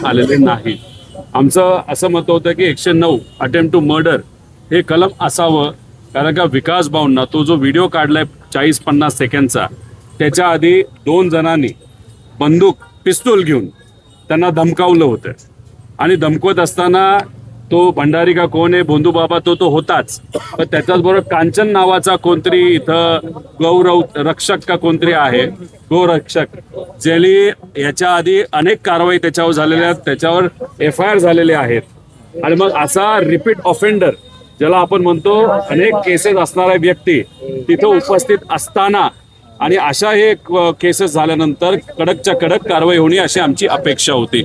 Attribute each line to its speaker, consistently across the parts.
Speaker 1: आलेले नाही। आमचं असं मत होतं की 109 अटेम्प्ट टू मर्डर हे कलम असावं, कारण का विकास भाऊंना तो जो व्हिडिओ काढलाय 40-50 सेकंडचा, त्याच्या आधी 2 जणांनी बंदूक पिस्तूल घेऊन त्यांना धमकावलं होतं आणि धमकवत असताना तो भंडारी का कोण आहे भोंदू बाबा तो होताच, पण त्याच्याच बरोबर कांचन नावाचा कोणतरी इथं गौरव रक्षक का कोणतरी आहे, गोरक्षक, ज्याने याच्या आधी अनेक कारवाई त्याच्यावर झालेल्या आहेत, त्याच्यावर FIR झालेले आहेत। आणि मग असा रिपीट ऑफेंडर ज्याला आपण म्हणतो, अनेक केसेस असणारा व्यक्ती तिथं उपस्थित असताना आणि अशा हे केसेस झाल्यानंतर कडकच्या कडक कारवाई होणे अशी आमची अपेक्षा होती।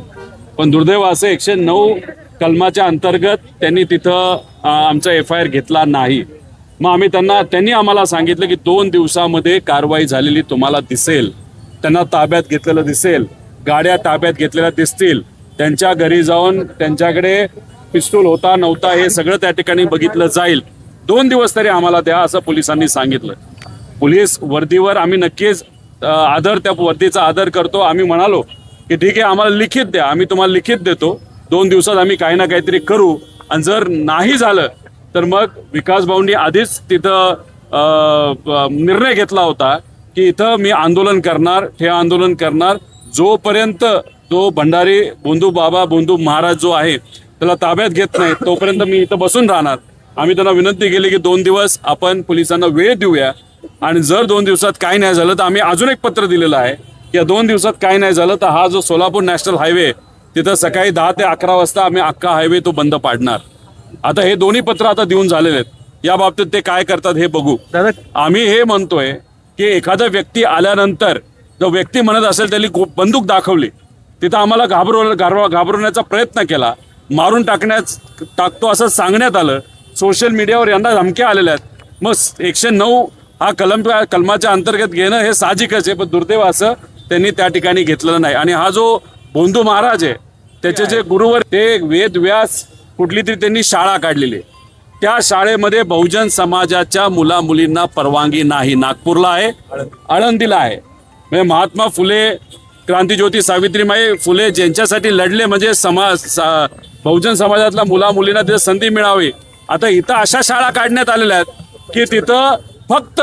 Speaker 1: पण दुर्दैव असं 109 कलमाच्या अंतर्गत त्यांनी तिथं आमचा FIR घेतला नाही। मग त्यांनी आम्हाला सांगितलं की 2 दिवसामध्ये कारवाई झालेली तुम्हाला दिसेल, त्यांना ताब्यात घेतलेलं दिसेल, गाड्या ताब्यात घेतलेल्या दिसतील, त्यांच्या घरी जाऊन त्यांच्याकडे पिस्तूल होता नव्हता हे सगळं त्या ठिकाणी बघितलं जाईल। 2 दिवस तरी आम्हाला द्या असं पोलिसांनी सांगितलं। पोलीस वर्दीवर आम्ही नक्कीच त्या वर्दीचा आदर करतो। आम्ही म्हणालो की ठीक आहे, आम्हाला लिखित द्या, आम्ही तुम्हाला लिखित देतो, 2 दिवसात आम्ही काही ना काहीतरी करू। आणि जर नाही झालं तर मग विकास भाऊंनी आधीच तिथं निर्णय घेतला होता की इथं मी आंदोलन करणार, हे आंदोलन करणार जोपर्यंत तो भंडारी भोंदू महाराज जो आहे त्याला ताब्यात घेत नाही तोपर्यंत मी इथं बसून राहणार। आम्ही त्यांना विनंती केली की 2 दिवस आपण पोलिसांना वेळ देऊया, आणि जर 2 दिवसात काही नाही झालं तर आम्ही अजून एक पत्र दिलेलं आहे की 2 दिवसात काही नाही झालं तर हा जो सोलापूर नॅशनल हायवे तिथं सकाळी 10 ते 11 वाजता आम्ही अख्खा हायवे तो बंद पाडणार। आता हे दोन्ही पत्र आता देऊन झालेले आहेत, या बाबतीत ते काय करतात हे बघू। आम्ही हे म्हणतोय की एखादा व्यक्ती आल्यानंतर जो व्यक्ती म्हणत असेल त्यांनी बंदूक दाखवली, तिथं आम्हाला घाबरवण्याचा प्रयत्न केला, मारून टाकतो असं सांगण्यात आलं, सोशल मीडियावर यांना धमक्या आलेल्या आहेत। मग 109 हा कलमाच्या अंतर्गत घेणं हे साहजिकच आहे, पण दुर्दैव असं त्यांनी त्या ठिकाणी घेतलेलं नाही। आणि हा जो भोंदू महाराज आहे त्याचे जे गुरुवर ते वेद व्यास कुठली तरी त्यांनी शाळा काढलेली, त्या शाळेमध्ये बहुजन समाजाच्या मुलींना परवानगी नाही। नागपूरला आहे, आळंदीला आहे। म्हणजे महात्मा फुले, क्रांतीज्योती सावित्रीबाई फुले ज्यांच्यासाठी लढले, म्हणजे बहुजन समाजातल्या मुलींना तिथं संधी मिळावी, आता इथं अशा शाळा काढण्यात आलेल्या आहेत की तिथं फक्त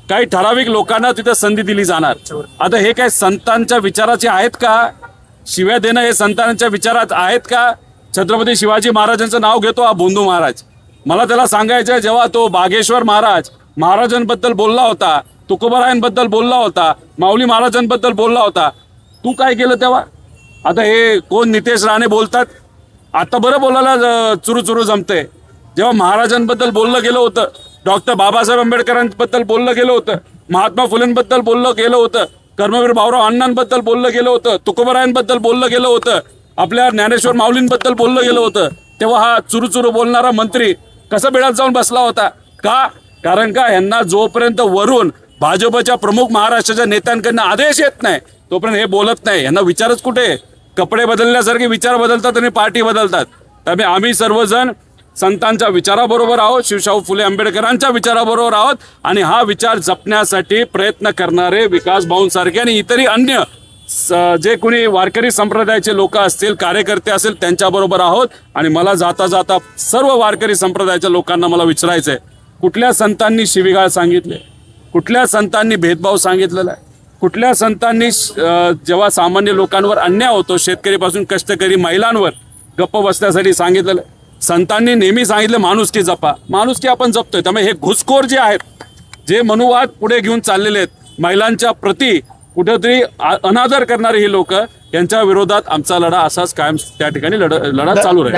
Speaker 1: काही ठराविक लोकांना तिथं संधी दिली जाणार। आता हे काय संतांच्या विचाराचे आहेत का? शिव्या देणं हे संतांच्या विचारात आहेत का? छत्रपती शिवाजी महाराजांचं नाव घेतो हा भोंदू महाराज, मला त्याला सांगायचं जेव्हा तो बागेश्वर महाराजांबद्दल बोलला होता, तुकोबारायांबद्दल बोलला होता, माऊली महाराजांबद्दल बोलला होता, तू काय केलं तेव्हा? आता हे कोण नितेश राणे बोलतात, आता बरं बोलायला चुरू जमतंय। जेव्हा महाराजांबद्दल बोललं गेलं होतं, डॉक्टर बाबासाहेब आंबेडकरांबद्दल बोललं गेलं होतं, महात्मा फुलेंबद्दल बोललं गेलं होतं, कर्मवीर भाऊराव अण्णांबद्दल बोललं गेलं होतं, तुकोबारायांबद्दल बोललं गेलं होतं, आपल्या ज्ञानेश्वर माऊलींबद्दल बोललं गेलं होतं, तेव्हा हा चुरू बोलणारा मंत्री कसा बिळात जाऊन बसला होता का? कारण का यांना जोपर्यंत वरून भाजपच्या प्रमुख महाराष्ट्राच्या नेत्यांकडनं आदेश येत नाही तोपर्यंत हे बोलत नाही। यांना विचारच कुठे? कपडे बदलल्यासारखे विचार बदलतात आणि पार्टी बदलतात। त्यामुळे आम्ही सर्वजण संतांच्या विचाराबरोबर आहोत, शिवशाहू फुले आंबेडकरांच्या विचाराबरोबर आहोत, आणि हा विचार जपण्यासाठी प्रयत्न करणारे विकास भाऊंसारखे आणि इतरही अन्य जे कोणी वारकरी संप्रदायाचे लोक असतील, कार्यकर्ते असतील, त्यांच्याबरोबर आहोत। आणि मला जाता जाता सर्व वारकरी संप्रदायाच्या लोकांना मला विचारायचं आहे, कुठल्या संतांनी शिवीगाळ सांगितले? कुठल्या संतांनी भेदभाव सांगितलेला आहे? कुठल्या संतांनी जेव्हा सामान्य लोकांवर अन्याय होतो, शेतकरीपासून कष्टकरी महिलांवर गप्प बसण्यासाठी सांगितलेलं? संतांनी नेहमी सांगितलं माणुसकी जपा, माणुसकी आपण जपतोय। त्यामुळे हे घुसखोर जे आहेत, जे मनुवाद पुढे घेऊन चाललेले आहेत, महिलांच्या प्रति कुठेतरी अनादर करणारे ही लोक, यांच्या विरोधात आमचा लढा असाच कायम त्या ठिकाणी लढा चालू राहील।